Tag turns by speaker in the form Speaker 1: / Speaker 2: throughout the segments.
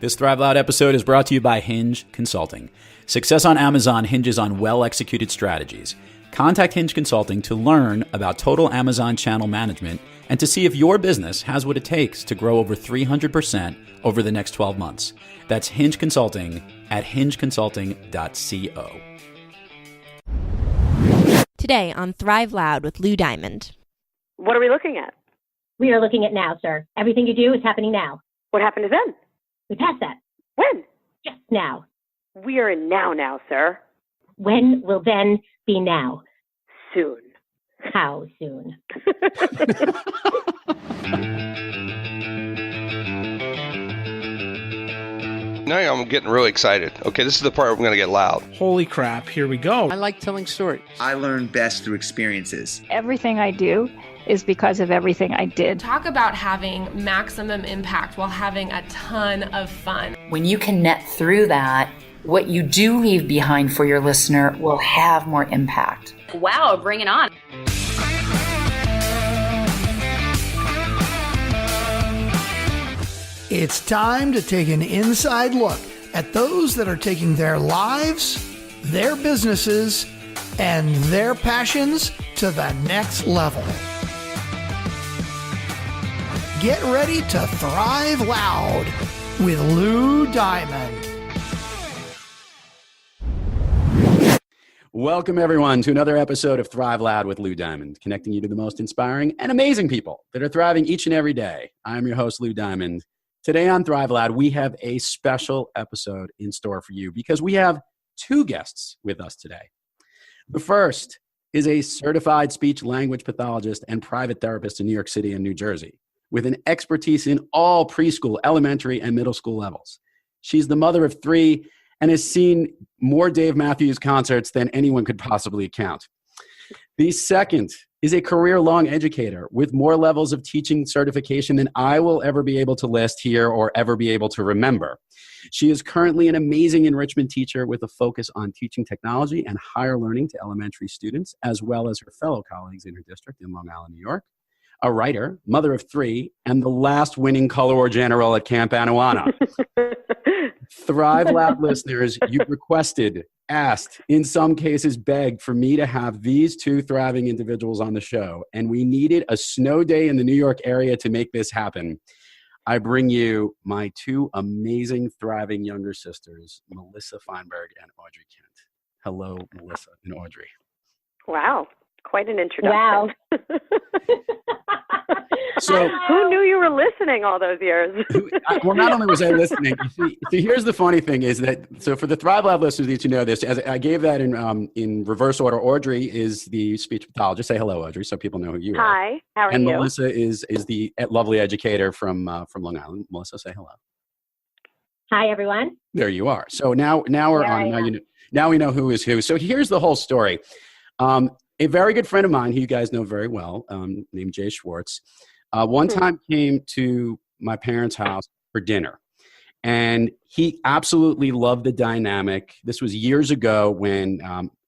Speaker 1: This Thrive Loud episode is brought to you by Hinge Consulting. Success on Amazon hinges on well-executed strategies. Contact Hinge Consulting to learn about total Amazon channel management and to see if your business has what it takes to grow over 300% over the next 12 months. That's Hinge Consulting at hingeconsulting.co.
Speaker 2: Today on Thrive Loud with Lou Diamond.
Speaker 3: What are we looking at?
Speaker 4: We are looking at now, sir. Everything you do is happening now.
Speaker 3: What happened to then?
Speaker 4: We passed that.
Speaker 3: When?
Speaker 4: Just now.
Speaker 3: We are in now, sir.
Speaker 4: When will then be now?
Speaker 3: Soon.
Speaker 4: How soon?
Speaker 5: Now I'm getting really excited. Okay, this is the part where I'm going to get loud.
Speaker 6: Holy crap, here we go.
Speaker 7: I like telling stories.
Speaker 8: I learn best through experiences.
Speaker 9: Everything I do is because of everything I did.
Speaker 10: Talk about having maximum impact while having a ton of fun.
Speaker 11: When you can net through that, what you do leave behind for your listener will have more impact.
Speaker 12: Wow, bring it on.
Speaker 6: It's time to take an inside look at those that are taking their lives, their businesses, and their passions to the next level. Get ready to thrive loud with Lou Diamond.
Speaker 1: Welcome, everyone, to another episode of Thrive Loud with Lou Diamond, connecting you to the most inspiring and amazing people that are thriving each and every day. I'm your host, Lou Diamond. Today on Thrive Loud, we have a special episode in store for you because we have two guests with us today. The first is a certified speech language pathologist and private therapist in New York City and New Jersey, with an expertise in all preschool, elementary, and middle school levels. She's the mother of three and has seen more Dave Matthews concerts than anyone could possibly count. The second is a career-long educator with more levels of teaching certification than I will ever be able to list here or ever be able to remember. She is currently an amazing enrichment teacher with a focus on teaching technology and higher learning to elementary students, as well as her fellow colleagues in her district in Long Island, New York. A writer, mother of three, and the last winning color war general at Camp Anawana. Thrive Loud listeners, you've requested, asked, in some cases begged for me to have these two thriving individuals on the show, and we needed a snow day in the New York area to make this happen. I bring you my two amazing, thriving younger sisters, Melissa Feinberg and Audrey Kent. Hello, Melissa and Audrey.
Speaker 3: Wow, quite an introduction.
Speaker 4: Wow.
Speaker 1: So,
Speaker 3: who knew you were listening all those years?
Speaker 1: Well, not only was I listening, you see, here's the funny thing is that, so for the Thrive Lab listeners that you know this, as I gave that in reverse order, Audrey is the speech pathologist. Say hello, Audrey, so people know who you are.
Speaker 3: Hi, how are you?
Speaker 1: And Melissa is the lovely educator from Long Island. Melissa, say hello.
Speaker 4: Hi, everyone.
Speaker 1: There you are. So now we're on. Now we know who is who. So here's the whole story. A very good friend of mine, who you guys know very well, named Jay Schwartz, one time came to my parents' house for dinner. And he absolutely loved the dynamic. This was years ago when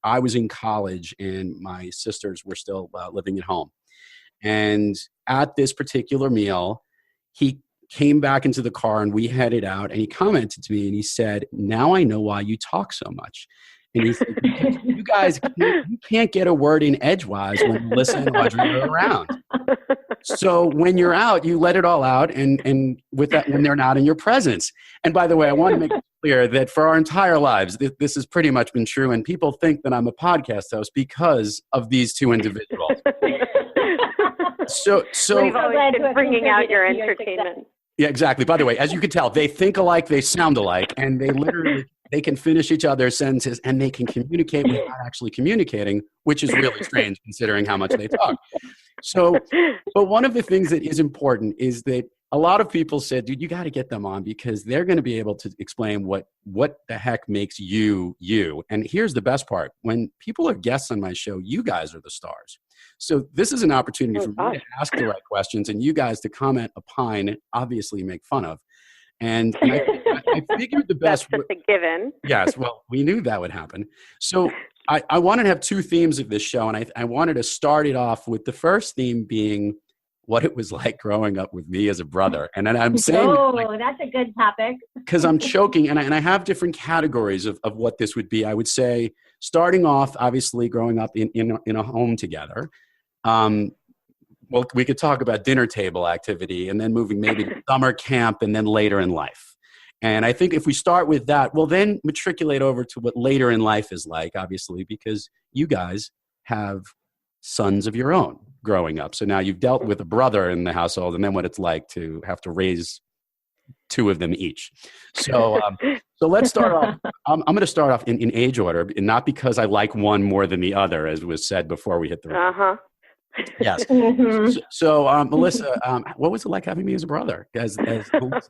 Speaker 1: I was in college and my sisters were still living at home. And at this particular meal, he came back into the car and we headed out, and he commented to me and he said, "Now I know why you talk so much." And he said, "You guys can't get a word in edgewise when Melissa and Audrey are around. So when you're out, you let it all out, and with that, when they're not in your presence." And by the way, I want to make it clear that for our entire lives, this has pretty much been true, and people think that I'm a podcast host because of these two individuals. So
Speaker 3: we've always been bringing out your entertainment.
Speaker 1: Yeah, exactly. By the way, as you can tell, they think alike, they sound alike, and they can finish each other's sentences, and they can communicate without actually communicating, which is really strange considering how much they talk. So, but one of the things that is important is that a lot of people said, "Dude, you got to get them on because they're going to be able to explain what the heck makes you, you." And here's the best part. When people are guests on my show, you guys are the stars. So this is an opportunity for me to ask the right questions and you guys to comment, opine, obviously make fun of. And I figured the best.
Speaker 3: That's just a given.
Speaker 1: Yes, well, we knew that would happen. So I wanted to have two themes of this show, and I wanted to start it off with the first theme being, what it was like growing up with me as a brother. And then I'm saying,
Speaker 4: that's a good topic.
Speaker 1: Because I'm choking, and I have different categories of what this would be. I would say, starting off, obviously, growing up in a home together. Well, we could talk about dinner table activity, and then moving maybe to summer camp, and then later in life. And I think if we start with that, we'll then matriculate over to what later in life is like, obviously, because you guys have sons of your own growing up. So now you've dealt with a brother in the household, and then what it's like to have to raise two of them each. So so let's start off. I'm going to start off in age order, and not because I like one more than the other, as was said before we hit the road. Yes. So Melissa, what was it like having me as a brother? Melissa,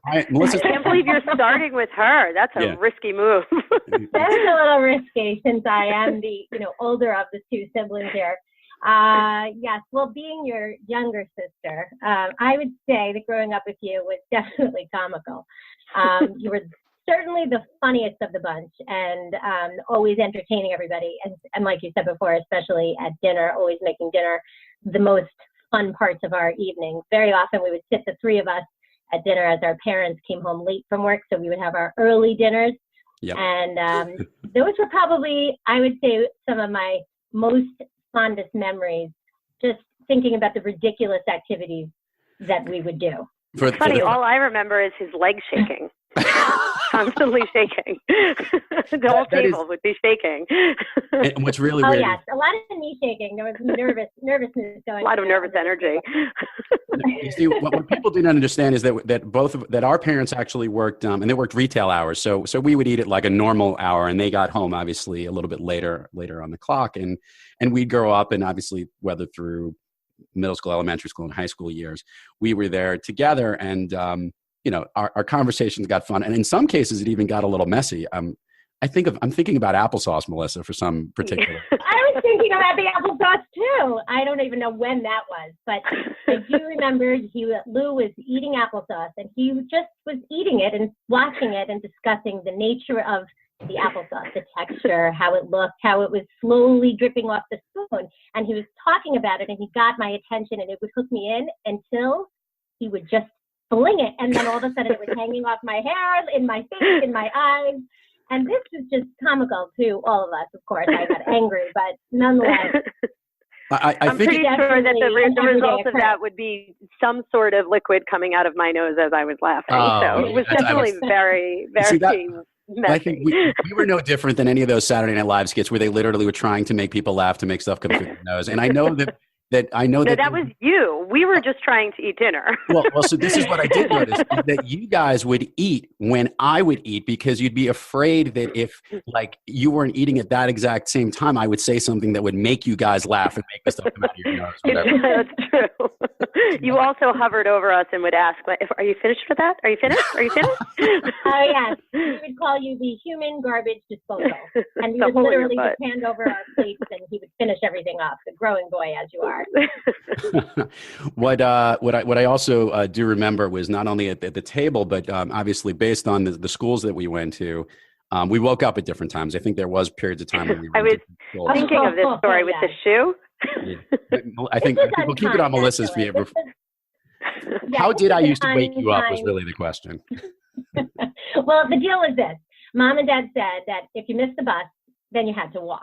Speaker 3: I can't believe you're starting with her. That's a risky move.
Speaker 4: That is a little risky, since I am the older of the two siblings here. Yes, well, being your younger sister, I would say that growing up with you was definitely comical. You were certainly the funniest of the bunch, and always entertaining everybody. And like you said before, especially at dinner, always making dinner the most fun parts of our evening. Very often we would sit, the three of us, at dinner as our parents came home late from work, so we would have our early dinners.
Speaker 1: Yep.
Speaker 4: And those were probably, I would say, some of my most fondest memories, just thinking about the ridiculous activities that we would do.
Speaker 3: It's funny, all I remember is his legs shaking. Constantly shaking. The whole table would be shaking.
Speaker 1: And what's really weird.
Speaker 4: Oh, yes. A lot of knee shaking. There was nervousness going on.
Speaker 3: A lot of nervous energy.
Speaker 1: You see, what people do not understand is that our parents actually worked, and they worked retail hours. So we would eat at like a normal hour, and they got home, obviously, a little bit later on the clock. And we'd grow up, and obviously, whether through middle school, elementary school, and high school years, we were there together. And, our conversations got fun. And in some cases, it even got a little messy. I'm thinking about applesauce, Melissa, for some particular.
Speaker 4: I was thinking about the applesauce too. I don't even know when that was, but I do remember Lou was eating applesauce, and he just was eating it and watching it and discussing the nature of the applesauce, the texture, how it looked, how it was slowly dripping off the spoon. And he was talking about it, and he got my attention, and it would hook me in until he would just fling it. And then all of a sudden it was hanging off my hair, in my face, in my eyes. And this was just comical to all of us, of course. I got angry, but nonetheless.
Speaker 3: I'm pretty sure that the result of that would be some sort of liquid coming out of my nose as I was laughing. So it was definitely very, very messy.
Speaker 1: I think we were no different than any of those Saturday Night Live skits where they literally were trying to make people laugh to make stuff come through their nose. And I know that
Speaker 3: was you. We were just trying to eat dinner.
Speaker 1: well, so this is what I did notice, is that you guys would eat when I would eat, because you'd be afraid that if you weren't eating at that exact same time, I would say something that would make you guys laugh and make the stuff come out of your nose.
Speaker 3: That's true. You also hovered over us and would ask, "Are you finished with that? Are you finished? Are you finished?"
Speaker 4: Oh yes, we would call you the human garbage disposal, and we would literally just hand over our plates, and he would finish everything off. The growing boy, as you are.
Speaker 1: What I also do remember was not only at the table, but obviously based on the schools that we went to, we woke up at different times. I think there was periods of time when we were
Speaker 3: thinking of this story with the shoe.
Speaker 1: Yeah. I think we'll keep it on Melissa's favor. How did I used to wake you up was really the question.
Speaker 4: Well, the deal was this. Mom and Dad said that if you missed the bus, then you had to walk.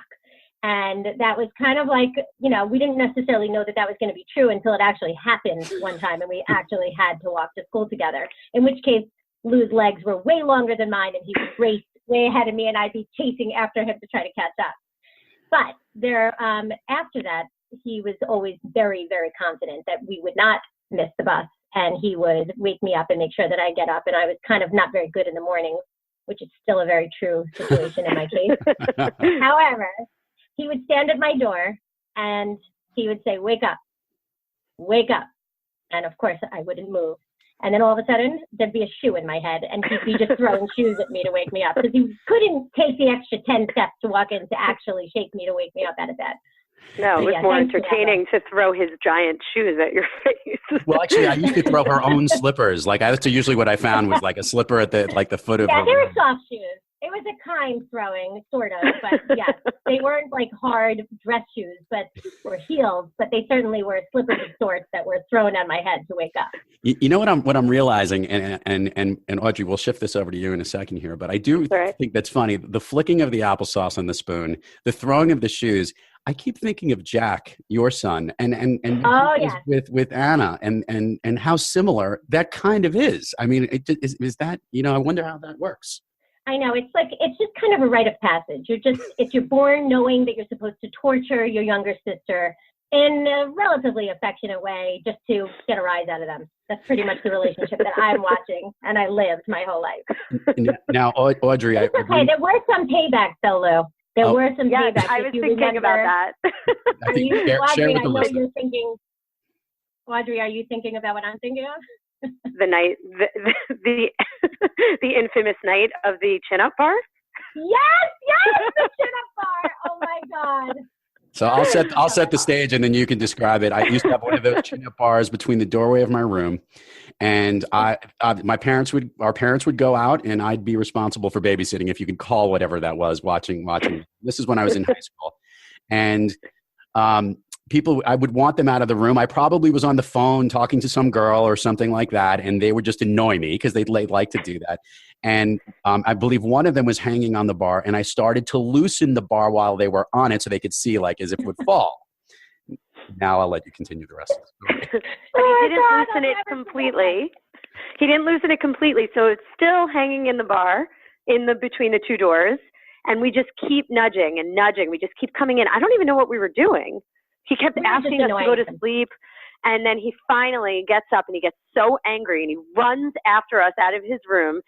Speaker 4: And that was kind of like, we didn't necessarily know that was going to be true until it actually happened one time, and we actually had to walk to school together, in which case Lou's legs were way longer than mine, and he would race way ahead of me, and I'd be chasing after him to try to catch up. But after that, he was always very, very confident that we would not miss the bus, and he would wake me up and make sure that I get up, and I was kind of not very good in the morning, which is still a very true situation in my case. However, he would stand at my door and he would say, "Wake up, wake up." And of course I wouldn't move. And then all of a sudden there'd be a shoe in my head, and he'd be just throwing shoes at me to wake me up, because he couldn't take the extra 10 steps to walk in to actually shake me to wake me up out of bed.
Speaker 3: No, it was more entertaining to throw his giant shoes at your face.
Speaker 1: Well, actually, I used to throw her own slippers. That's usually what I found was like a slipper at the foot of her.
Speaker 4: Yeah, they were soft shoes. It was a kind throwing, sort of, but yes, they weren't like hard dress shoes, or heels, but they certainly were slippers of sorts that were thrown on my head to wake up.
Speaker 1: You know what I'm realizing, and Audrey, we'll shift this over to you in a second here, but I do think that's funny. The flicking of the applesauce on the spoon, the throwing of the shoes. I keep thinking of Jack, your son, and with Anna, and how similar that kind of is. I mean, is that, I wonder how that works.
Speaker 4: I know, it's just kind of a rite of passage. You're born knowing that you're supposed to torture your younger sister in a relatively affectionate way just to get a rise out of them. That's pretty much the relationship that I'm watching, and I lived my whole life.
Speaker 1: Now, Audrey,
Speaker 4: it's okay. There were some paybacks, though, Lou. There were some paybacks.
Speaker 3: I was thinking about that.
Speaker 1: Share with the listeners.
Speaker 4: Audrey, are you thinking about what I'm thinking of?
Speaker 3: The night, the infamous night of the chin-up bar?
Speaker 4: Yes, the chin-up bar. Oh my God.
Speaker 1: So I'll set the stage, and then you can describe it. I used to have one of those chin-up bars between the doorway of my room, and our parents would go out, and I'd be responsible for babysitting, if you could call whatever that was, watching. This is when I was in high school, and I would want them out of the room. I probably was on the phone talking to some girl or something like that, and they would just annoy me because they'd like to do that. And I believe one of them was hanging on the bar, and I started to loosen the bar while they were on it so they could see, like, as if it would fall. Now I'll let you continue the rest of it.
Speaker 3: But he didn't loosen it completely. He didn't loosen it completely, so it's still hanging in the bar, between the two doors, and we just keep nudging and nudging. We just keep coming in. I don't even know what we were doing. He kept asking us to go to sleep, and then he finally gets up, and he gets so angry, and he runs after us out of his room,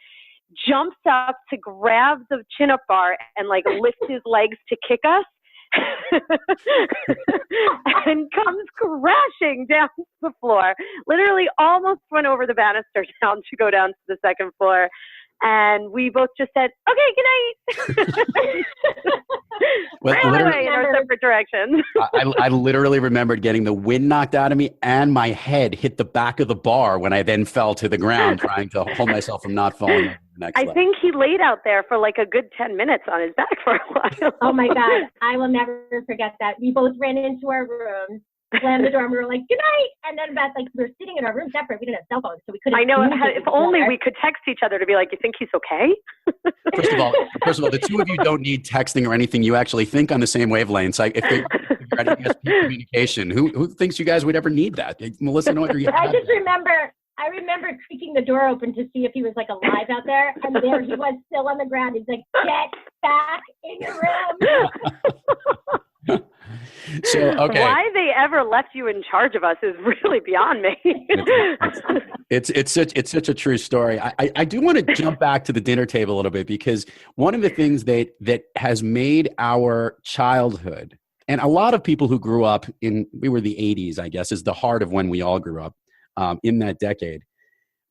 Speaker 3: jumps up to grab the chin-up bar and lift his legs to kick us, and comes crashing down to the floor. Literally almost went over the banister down to go down to the second floor. And we both just said, okay, good night. Ran away in our separate directions.
Speaker 1: I literally remembered getting the wind knocked out of me, and my head hit the back of the bar when I then fell to the ground, trying to hold myself from not falling over the next level.
Speaker 3: I think he laid out there for a good 10 minutes on his back for a while.
Speaker 4: Oh my God. I will never forget that. We both ran into our rooms, slammed the door, and we were like, good night. And then we were sitting in our room separate. We didn't have cell phones, so we couldn't.
Speaker 3: I know. If only we could text each other to be like, you think he's okay?
Speaker 1: First of all, the two of you don't need texting or anything. You actually think on the same wavelengths. Like, if you're at ESP communication, who thinks you guys would ever need that? Melissa and Audrey.
Speaker 4: I remember creaking the door open to see if he was alive out there, and there he was still on the ground. He's like, get back in your room.
Speaker 1: So, okay.
Speaker 3: Why they ever left you in charge of us is really beyond me.
Speaker 1: It's such a true story. I do want to jump back to the dinner table a little bit, because one of the things that has made our childhood, and a lot of people who grew up we were the 80s, I guess, is the heart of when we all grew up in that decade.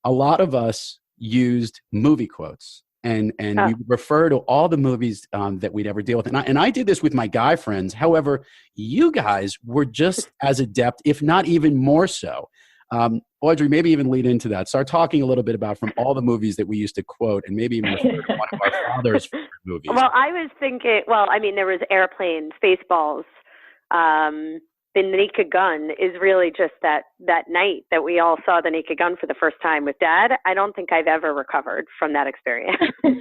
Speaker 1: A lot of us used movie quotes. And we refer to all the movies that we'd ever deal with. And I did this with my guy friends. However, you guys were just as adept, if not even more so. Audrey, maybe even lead into that. Start talking a little bit about from all the movies that we used to quote, and maybe even refer to one of our father's favorite movies.
Speaker 3: Well, I was thinking, there was Airplane, Spaceballs. The Naked Gun is really just that night that we all saw The Naked Gun for the first time with Dad. I don't think I've ever recovered from that experience. Do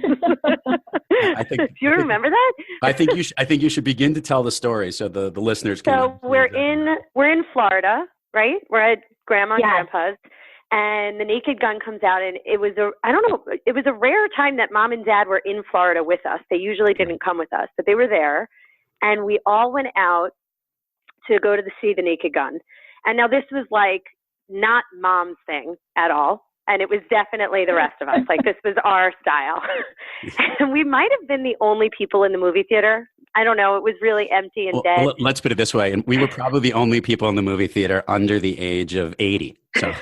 Speaker 3: you remember that?
Speaker 1: I think you should begin to tell the story so the listeners can.
Speaker 3: So we're in Florida, right? We're at Grandma and Grandpa's, and The Naked Gun comes out, and it was a rare time that Mom and Dad were in Florida with us. They usually didn't come with us, but they were there, and we all went out to go to see The Naked Gun. And now this was not Mom's thing at all. And it was definitely the rest of us. This was our style. And we might have been the only people in the movie theater. I don't know. It was really empty and dead.
Speaker 1: Let's put it this way. And we were probably the only people in the movie theater under the age of 80. So.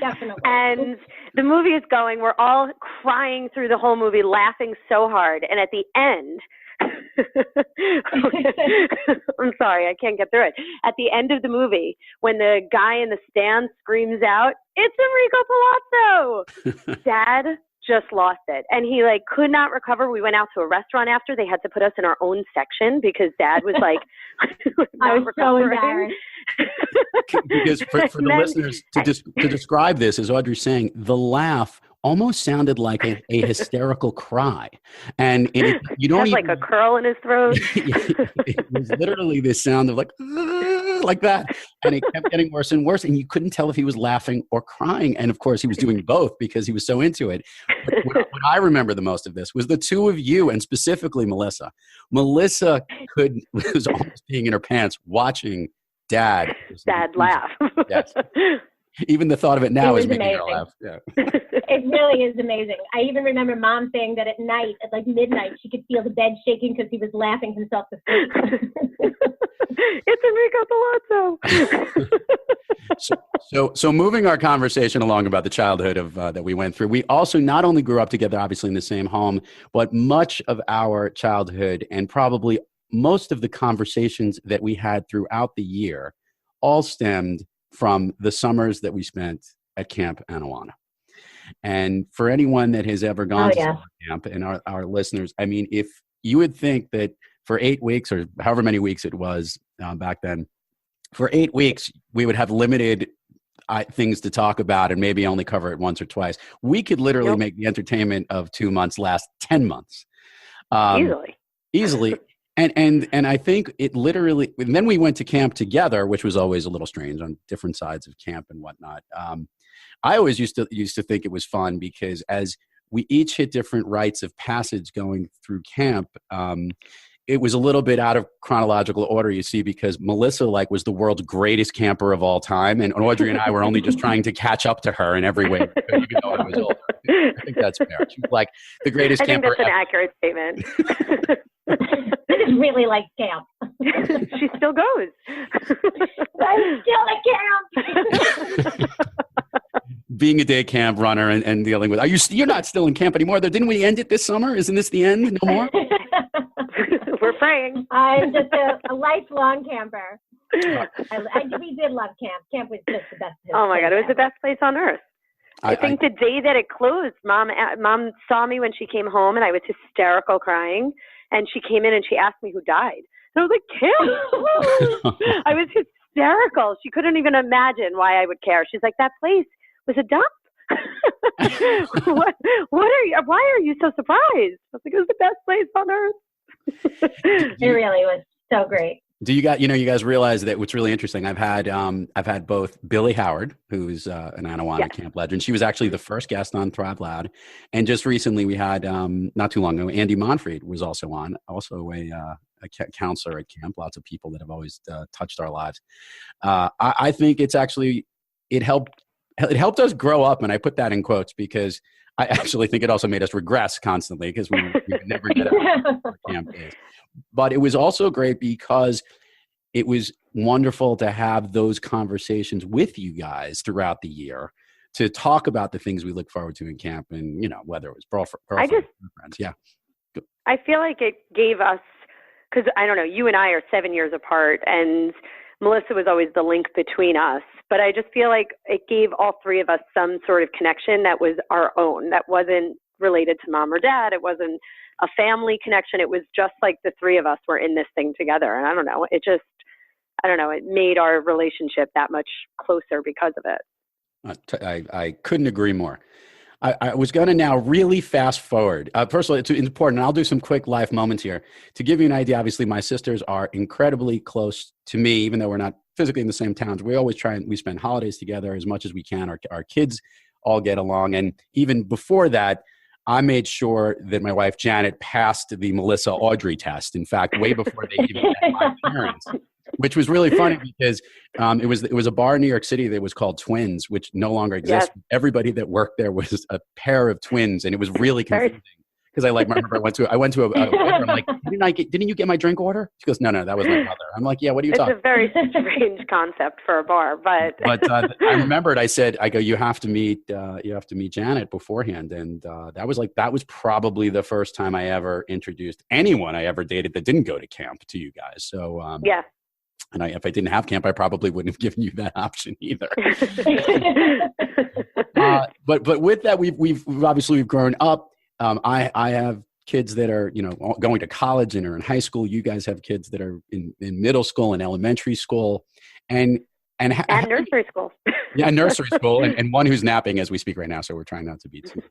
Speaker 4: Definitely.
Speaker 3: And the movie is going. We're all crying through the whole movie, laughing so hard. And at the end, I'm sorry, I can't get through it. At the end of the movie, when the guy in the stand screams out, "It's Enrico Palazzo!" Dad just lost it. And he like could not recover. We went out to a restaurant after. They had to put us in our own section because Dad was like,
Speaker 4: I was so embarrassed.
Speaker 1: Because for the listeners, to describe this, as Audrey's saying, the laugh almost sounded like a hysterical cry. And you don't
Speaker 3: like a curl in his throat.
Speaker 1: It was literally this sound of like that. And it kept getting worse and worse. And you couldn't tell if he was laughing or crying. And of course, he was doing both because he was so into it. But what I remember the most of this was the two of you, and specifically Melissa. Melissa was almost peeing in her pants watching Dad
Speaker 3: laugh.
Speaker 1: Yes. Even the thought of it now is making her laugh. Yeah.
Speaker 4: It really is amazing. I even remember Mom saying that at night, at like midnight, she could feel the bed shaking because he was laughing himself to sleep.
Speaker 3: It's Enrico Palazzo.
Speaker 1: So moving our conversation along about the childhood of that we went through, we also not only grew up together, obviously in the same home, but much of our childhood and probably most of the conversations that we had throughout the year all stemmed from the summers that we spent at Camp Anawana. And for anyone that has ever gone to summer camp, and our listeners, I mean, if you would think that for 8 weeks or however many weeks it was back then, for 8 weeks, we would have limited things to talk about and maybe only cover it once or twice. We could literally make the entertainment of 2 months last 10 months. Easily. And I think it literally, and then we went to camp together, which was always a little strange on different sides of camp and whatnot. I always used to think it was fun because as we each hit different rites of passage going through camp, it was a little bit out of chronological order, you see, because Melissa was the world's greatest camper of all time. And Audrey and I were only just trying to catch up to her in every way, even though I was older. I think that's fair. She was like the greatest camper.
Speaker 3: I think that's an accurate statement.
Speaker 4: I just really like camp.
Speaker 3: She still goes.
Speaker 4: I'm still at camp.
Speaker 1: Being a day camp runner and dealing with, you're not still in camp anymore? Didn't we end it this summer? Isn't this the end? No more?
Speaker 3: We're praying.
Speaker 4: I'm just a lifelong camper. We did love camp. Camp was just the best.
Speaker 3: Oh my God, it was the best place on earth. I think the day that it closed, Mom saw me when she came home, and I was hysterical crying. And she came in and she asked me who died. And I was like, Kim. I was hysterical. She couldn't even imagine why I would care. She's like, that place was a dump. Why are you so surprised? I was like, it was the best place on earth.
Speaker 4: It really was so great.
Speaker 1: Do you guys realize that what's really interesting? I've had both Billy Howard, who's an Anawana camp legend. She was actually the first guest on Thrive Loud, and just recently we had not too long ago, Andy Monfried was also on, also a counselor at camp. Lots of people that have always touched our lives. I think it helped us grow up, and I put that in quotes because I actually think it also made us regress constantly because we could never get out of our camp days. But it was also great because it was wonderful to have those conversations with you guys throughout the year to talk about the things we look forward to in camp, and whether it was girlfriend friends. Yeah,
Speaker 3: I feel like it gave us, because I don't know, you and I are 7 years apart, and Melissa was always the link between us. But I just feel like it gave all three of us some sort of connection that was our own, that wasn't related to Mom or Dad. It wasn't a family connection. It was just like the three of us were in this thing together. And I don't know, it made our relationship that much closer because of it.
Speaker 1: I couldn't agree more. I was going to now really fast forward. First of all, it's important. I'll do some quick life moments here. To give you an idea, obviously, my sisters are incredibly close to me, even though we're not physically in the same towns. We always we spend holidays together as much as we can. Our kids all get along. And even before that, I made sure that my wife, Janet, passed the Melissa Audrey test. In fact, way before they even met my parents, which was really funny because it was a bar in New York City that was called Twins, which no longer exists. Yes. Everybody that worked there was a pair of twins, and it was really confusing. Because I remember I went to a I'm like, didn't you get my drink order? She goes, no, that was my brother. I'm like, yeah, what are you talking about?
Speaker 3: It's a very strange concept for a bar, but
Speaker 1: I remembered I go, you have to meet Janet beforehand, and that was probably the first time I ever introduced anyone I ever dated that didn't go to camp to you guys. So And if I didn't have camp, I probably wouldn't have given you that option either. But with that, we've obviously grown up. I have kids that are, going to college and are in high school. You guys have kids that are in middle school and elementary school, and
Speaker 3: nursery school.
Speaker 1: Yeah, nursery school, and one who's napping as we speak right now. So we're trying not to be too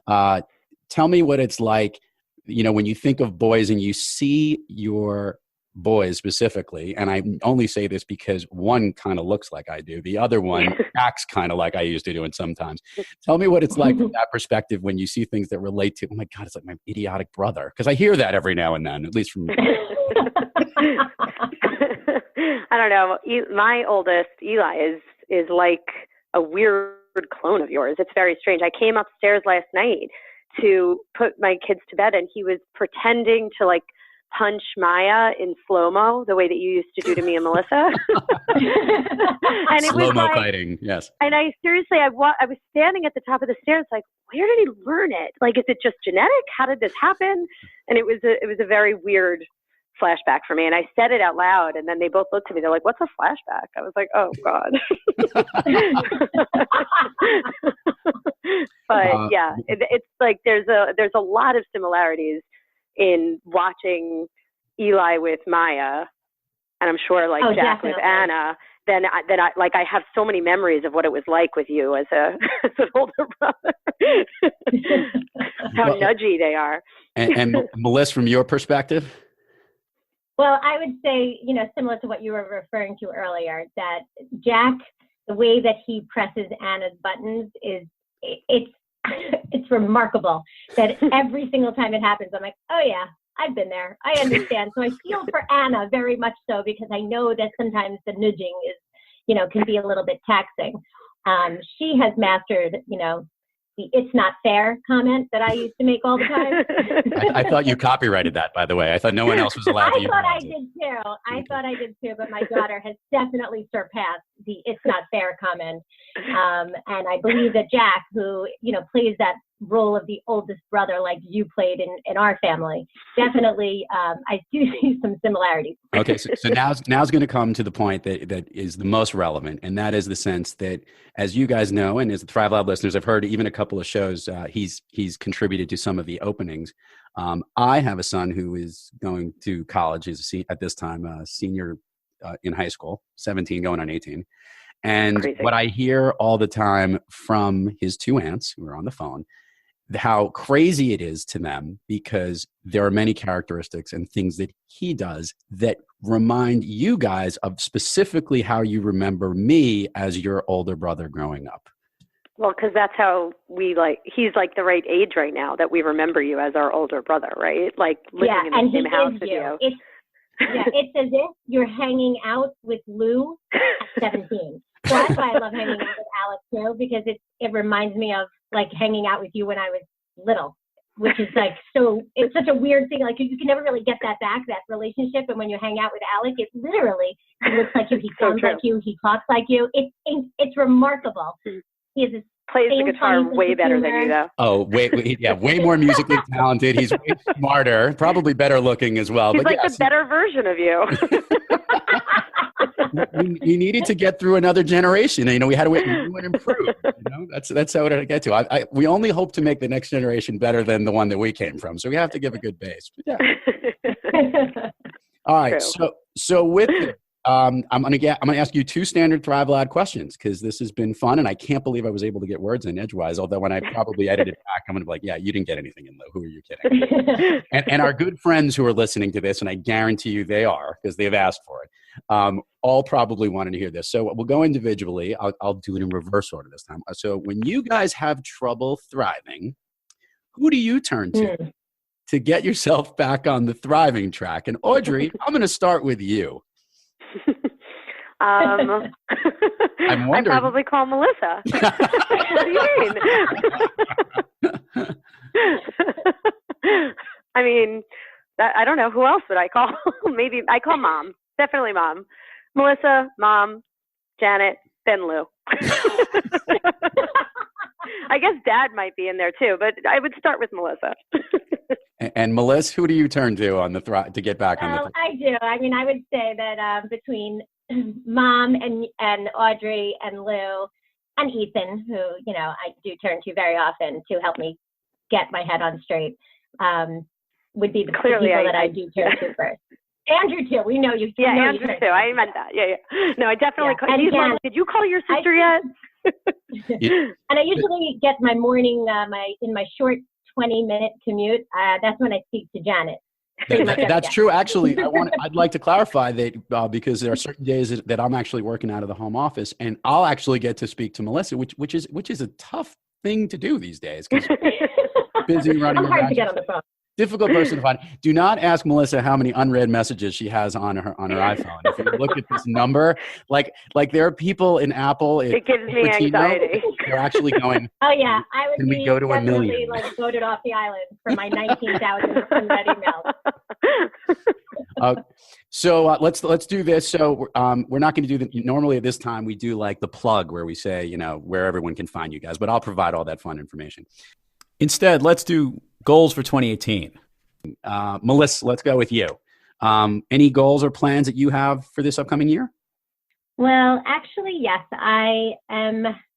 Speaker 1: loud. Tell me what it's like, when you think of boys and you see your boys specifically, and I only say this because one kind of looks like I do, the other one acts kind of like I used to do, and sometimes. Tell me what it's like from that perspective when you see things that relate to, oh my God, it's like my idiotic brother, because I hear that every now and then, at least from.
Speaker 3: I don't know. My oldest, Eli, is like a weird clone of yours. It's very strange. I came upstairs last night to put my kids to bed, and he was pretending to like punch Maya in slow-mo, the way that you used to do to me and Melissa. And it was
Speaker 1: slow-mo
Speaker 3: like,
Speaker 1: fighting, yes.
Speaker 3: And I seriously, I was standing at the top of the stairs, like, where did he learn it? Like, is it just genetic? How did this happen? And it was a very weird flashback for me. And I said it out loud, and then they both looked at me. They're like, what's a flashback? I was like, oh God. But yeah, it's like there's a lot of similarities in watching Eli with Maya, and I'm sure like Jack
Speaker 4: definitely.
Speaker 3: with Anna, then I have so many memories of what it was like with you as an older brother. How nudgy they are.
Speaker 1: And Melissa, from your perspective?
Speaker 4: Well, I would say, similar to what you were referring to earlier, that Jack, the way that he presses Anna's buttons it's remarkable that every single time it happens, I'm like, oh yeah, I've been there. I understand. So I feel for Anna very much so, because I know that sometimes the nudging is, can be a little bit taxing. She has mastered, the "it's not fair" comment that I used to make all the time.
Speaker 1: I thought you copyrighted that, by the way. I thought no one else was allowed to use it.
Speaker 4: I thought I did too, but my daughter has definitely surpassed the "it's not fair" comment. And I believe that Jack, who, plays that role of the oldest brother like you played in our family, definitely I do see some similarities.
Speaker 1: Okay, so now's going to come to the point that is the most relevant, and that is the sense that, as you guys know, and as the Thrive Lab listeners, I've heard even a couple of shows, he's contributed to some of the openings. I have a son who is going to college, at this time a senior in high school, 17 going on 18. And
Speaker 3: Crazy.
Speaker 1: What I hear all the time from his two aunts who are on the phone, how crazy it is to them, because there are many characteristics and things that he does that remind you guys of specifically how you remember me as your older brother growing up.
Speaker 3: Well, because that's how he's like the right age right now that we remember you as our older brother, right? Like living in the same house with you.
Speaker 4: It's as if you're hanging out with Lou at 17. So that's why I love hanging out with Alex too, because it reminds me of like hanging out with you when I was little, which is like, so it's such a weird thing. Like you can never really get that back, that relationship. And when you hang out with Alec, it literally, he looks like you, he sounds like you, he talks like you. It's remarkable. He has this
Speaker 3: plays the guitar way better than you, though.
Speaker 1: Oh, way more musically talented. He's way smarter, probably better looking as well.
Speaker 3: He's the better version of you.
Speaker 1: We needed to get through another generation. We had to wait and improve. That's how it get to. We only hope to make the next generation better than the one that we came from. So we have to give a good base. But yeah. All right.
Speaker 3: True.
Speaker 1: So with it, I'm gonna ask you two standard Thrive Lab questions, because this has been fun, and I can't believe I was able to get words in edgewise. Although when I probably edit it back, I'm gonna be like, "Yeah, you didn't get anything in, Lou. Who are you kidding?" and our good friends who are listening to this, and I guarantee you they are, because they've asked for it, all probably wanted to hear this. So we'll go individually. I'll do it in reverse order this time. So when you guys have trouble thriving, who do you turn to get yourself back on the thriving track? And Audrey, I'm going to start with you.
Speaker 3: I'm
Speaker 1: wondering.
Speaker 3: I'd probably call Melissa. What do you mean? I mean, I don't know. Who else would I call? Maybe I call Mom. Definitely Mom. Melissa, Mom, Janet, then Lou. I guess Dad might be in there too, but I would start with Melissa.
Speaker 1: And Melissa, who do you turn to on the to get back on the?
Speaker 4: I do. I mean, I would say that between Mom and Audrey and Lou and Ethan, who I do turn to very often to help me get my head on straight, would be the people that I do turn to first. Andrew too. We know you.
Speaker 3: Yeah, Andrew too. I meant that. Yeah. No, I definitely. Yeah. Did you call your sister yet?
Speaker 4: And I usually get my morning, in my short 20-minute commute. That's when I speak to Janet.
Speaker 1: That's true. Actually, I'd like to clarify that because there are certain days that I'm actually working out of the home office, and I'll actually get to speak to Melissa, which is a tough thing to do these days. Busy running around.
Speaker 4: Hard to get on the phone.
Speaker 1: Difficult person to find. Do not ask Melissa how many unread messages she has on her iPhone. If you look at this number, like there are people in Apple.
Speaker 3: It gives me anxiety.
Speaker 1: They're actually going.
Speaker 4: Oh yeah, I would
Speaker 1: can we go to a million?
Speaker 4: Like voted off the island for my 19,000 unread emails.
Speaker 1: So let's do this. So we're not going to do the normally at this time we do like the plug where we say where everyone can find you guys, but I'll provide all that fun information. Instead, let's do goals for 2018. Melissa, let's go with you. Any goals or plans that you have for this upcoming year?
Speaker 4: Well, actually, yes. I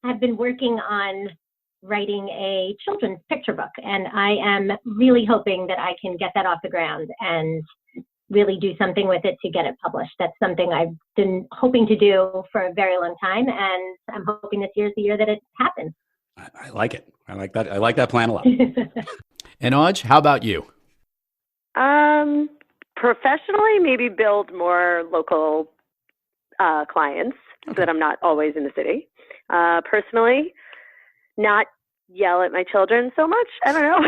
Speaker 4: have been working on writing a children's picture book, and I am really hoping that I can get that off the ground and really do something with it to get it published. That's something I've been hoping to do for a very long time, and I'm hoping this year is the year that it happens.
Speaker 1: I like it. I like that. I like that plan a lot. And Audrey, how about you?
Speaker 3: Professionally, maybe build more local clients so that I'm not always in the city. Personally, not yell at my children so much. I don't know.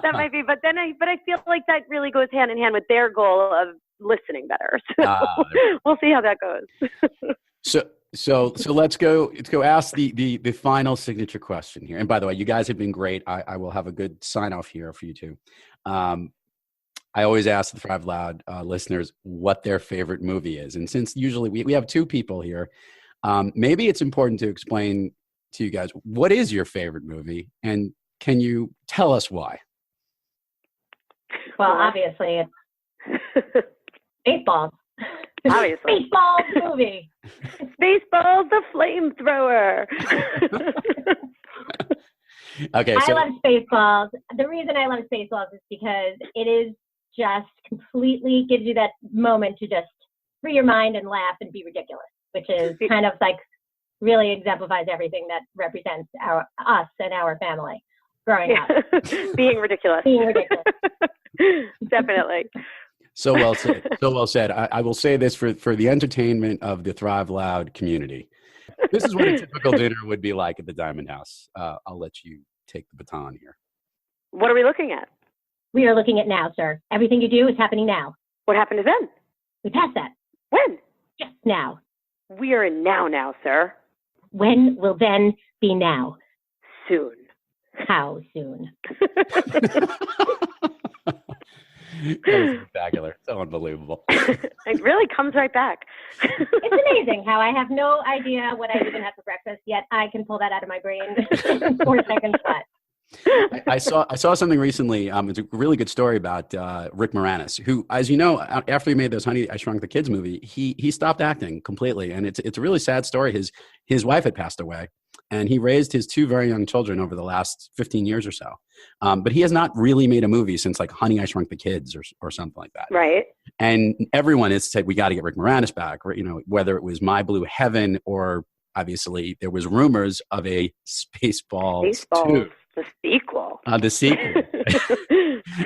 Speaker 3: That might be, but I feel like that really goes hand in hand with their goal of listening better. So we'll see how that goes.
Speaker 1: So let's go ask the final signature question here. And by the way, you guys have been great. I will have a good sign off here for you two. I always ask the Thrive Loud listeners what their favorite movie is. And since usually we have two people here, maybe it's important to explain to you guys, what is your favorite movie? And can you tell us why?
Speaker 4: Well, obviously it's Spaceballs.
Speaker 3: Obviously.
Speaker 4: Spaceballs movie.
Speaker 3: Spaceballs the flamethrower.
Speaker 1: Okay,
Speaker 4: I love Spaceballs. The reason I love Spaceballs is because it is just completely gives you that moment to just free your mind and laugh and be ridiculous, which is kind of like really exemplifies everything that represents us and our family growing up.
Speaker 3: Being ridiculous.
Speaker 4: Being ridiculous.
Speaker 3: Definitely.
Speaker 1: So well said. So well said. I will say this for the entertainment of the Thrive Loud community. This is what a typical dinner would be like at the Diamond House. I'll let you take the baton here.
Speaker 3: What are we looking at?
Speaker 4: We are looking at now, sir. Everything you do is happening now.
Speaker 3: What happened to then?
Speaker 4: We passed that.
Speaker 3: When?
Speaker 4: Just now.
Speaker 3: We are in now, sir.
Speaker 4: When will then be now?
Speaker 3: Soon.
Speaker 4: How soon?
Speaker 1: That is spectacular. So unbelievable.
Speaker 3: It really comes right back.
Speaker 4: It's amazing how I have no idea what I even had for breakfast, yet I can pull that out of my brain in 4 seconds flat.
Speaker 1: I saw something recently. It's a really good story about Rick Moranis, who, as you know, after he made this Honey, I Shrunk the Kids movie, he stopped acting completely, and it's a really sad story. His wife had passed away, and he raised his 2 very young children over the last 15 years or so. But he has not really made a movie since like Honey, I Shrunk the Kids or something like that.
Speaker 3: Right.
Speaker 1: And everyone has said we got to get Rick Moranis back. Whether it was My Blue Heaven or obviously there was rumors of a Spaceballs 2.
Speaker 3: The sequel.
Speaker 1: The sequel.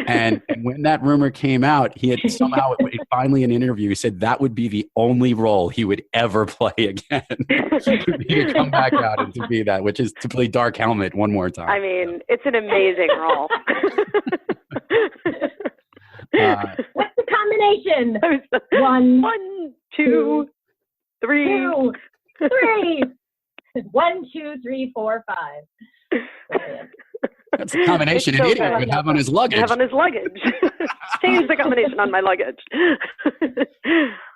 Speaker 1: And when that rumor came out, he had somehow, finally in an interview, he said that would be the only role he would ever play again. To come back out and to be that, which is to play Dark Helmet one more time.
Speaker 3: I mean, it's an amazing role.
Speaker 4: What's the combination?
Speaker 3: 1, 2, 3.
Speaker 4: 2, 3. 1, 2, 3, 4, 5.
Speaker 1: That's a combination an idiot would have on his luggage.
Speaker 3: Change the combination on my luggage.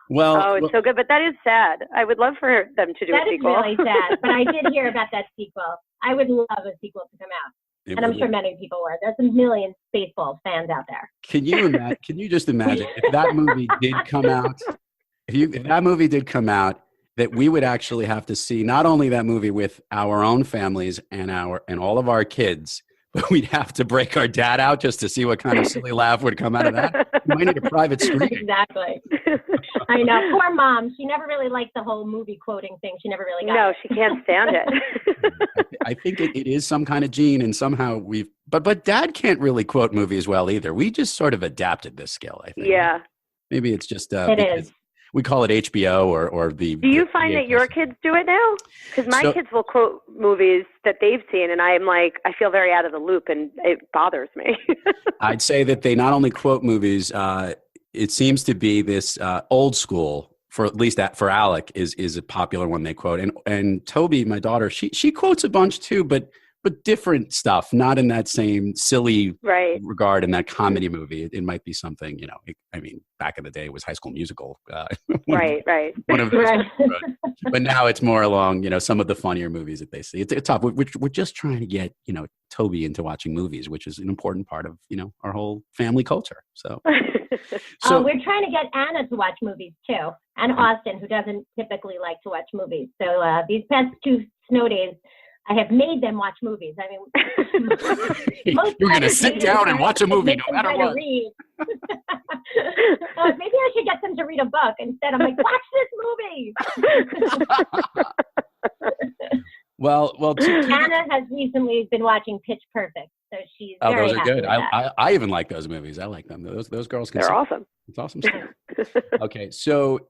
Speaker 1: Well,
Speaker 3: it's so good, but that is sad. I would love for them to do a sequel.
Speaker 4: That is really sad, but I did hear about that sequel. I would love a sequel to come out. And I'm sure many people were. There's a million Spaceballs fans out there.
Speaker 1: Can you just imagine if that movie did come out? If that movie did come out, that we would actually have to see not only that movie with our own families and all of our kids, but we'd have to break our dad out just to see what kind of silly laugh would come out of that. We might need a private screening.
Speaker 4: Exactly. I know. Poor mom. She never really liked the whole movie quoting thing. She never really got it.
Speaker 3: No, she can't stand it.
Speaker 1: I think it is some kind of gene, and somehow but dad can't really quote movies well either. We just sort of adapted this skill, I think.
Speaker 3: Yeah.
Speaker 1: Maybe it's just
Speaker 4: it is.
Speaker 1: We call it HBO or the.
Speaker 3: Do you find that your kids do it now? Because my kids will quote movies that they've seen, and I'm like, I feel very out of the loop, and it bothers me.
Speaker 1: I'd say that they not only quote movies. It seems to be this old school. For at least for Alec is a popular one they quote, and Toby, my daughter, she quotes a bunch too, but different stuff, not in that same silly regard in that comedy movie. It might be something, back in the day it was High School Musical.
Speaker 3: Right.
Speaker 1: One of those, but now it's more along, some of the funnier movies that they see. It's tough. We're just trying to get, Toby into watching movies, which is an important part of, our whole family culture. So
Speaker 4: we're trying to get Anna to watch movies too, and Austin, who doesn't typically like to watch movies. So these past 2 snow days, I have made them watch movies. I mean,
Speaker 1: you're going to sit down and watch a movie no matter what.
Speaker 4: Maybe I should get them to read a book instead. I'm like, watch this movie.
Speaker 1: Well,
Speaker 4: Anna has recently been watching Pitch Perfect, so she's very
Speaker 1: those are
Speaker 4: happy
Speaker 1: good.
Speaker 4: with that.
Speaker 1: I even like those movies. I like them. Those girls can.
Speaker 3: They're awesome.
Speaker 1: It's awesome stuff. Okay, so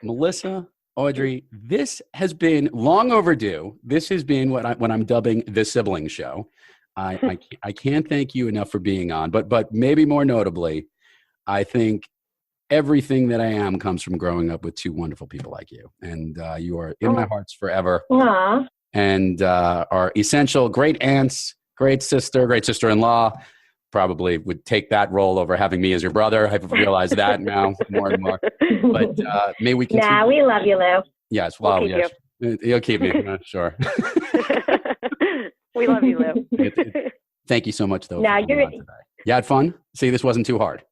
Speaker 1: Melissa, Audrey, this has been long overdue. This has been what I'm dubbing the Sibling Show. I can't thank you enough for being on, but maybe more notably, I think everything that I am comes from growing up with 2 wonderful people like you, and you are in my hearts forever.
Speaker 4: Aww.
Speaker 1: And are essential, great aunts, great sister-in-law. Probably would take that role over having me as your brother. I've realized that now more and more. But may we continue?
Speaker 4: Nah, we love you, Lou.
Speaker 1: Yes, well, yes. You'll keep me, sure.
Speaker 3: We love you, Lou.
Speaker 1: Thank you so much, though.
Speaker 4: Nah,
Speaker 1: You had fun? See, this wasn't too hard.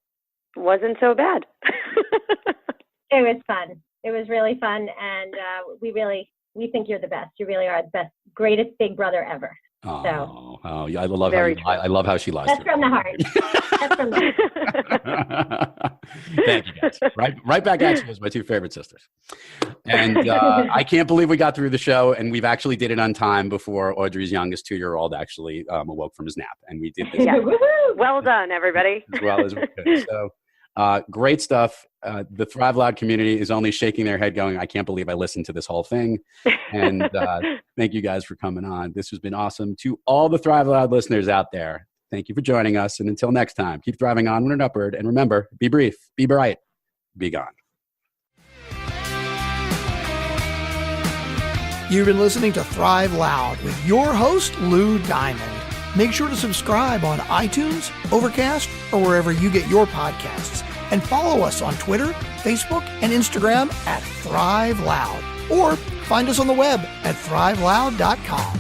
Speaker 3: Wasn't so bad.
Speaker 4: It was fun. It was really fun, and we think you're the best. You really are the best, greatest big brother ever.
Speaker 1: I love how she lies.
Speaker 4: That's from the heart. That's from the
Speaker 1: heart. Thank you, guys. Right back at you as my 2 favorite sisters. And I can't believe we got through the show, and we've actually did it on time before Audrey's youngest 2-year-old actually awoke from his nap, and we did this.
Speaker 3: Yeah. Well done, everybody.
Speaker 1: As well as we could. So. Great stuff. The Thrive Loud community is only shaking their head going, I can't believe I listened to this whole thing. And thank you guys for coming on. This has been awesome. To all the Thrive Loud listeners out there, thank you for joining us. And until next time, keep thriving onward and upward. And remember, be brief, be bright, be gone.
Speaker 6: You've been listening to Thrive Loud with your host, Lou Diamond. Make sure to subscribe on iTunes, Overcast, or wherever you get your podcasts. And follow us on Twitter, Facebook, and Instagram at Thrive Loud. Or find us on the web at thriveloud.com.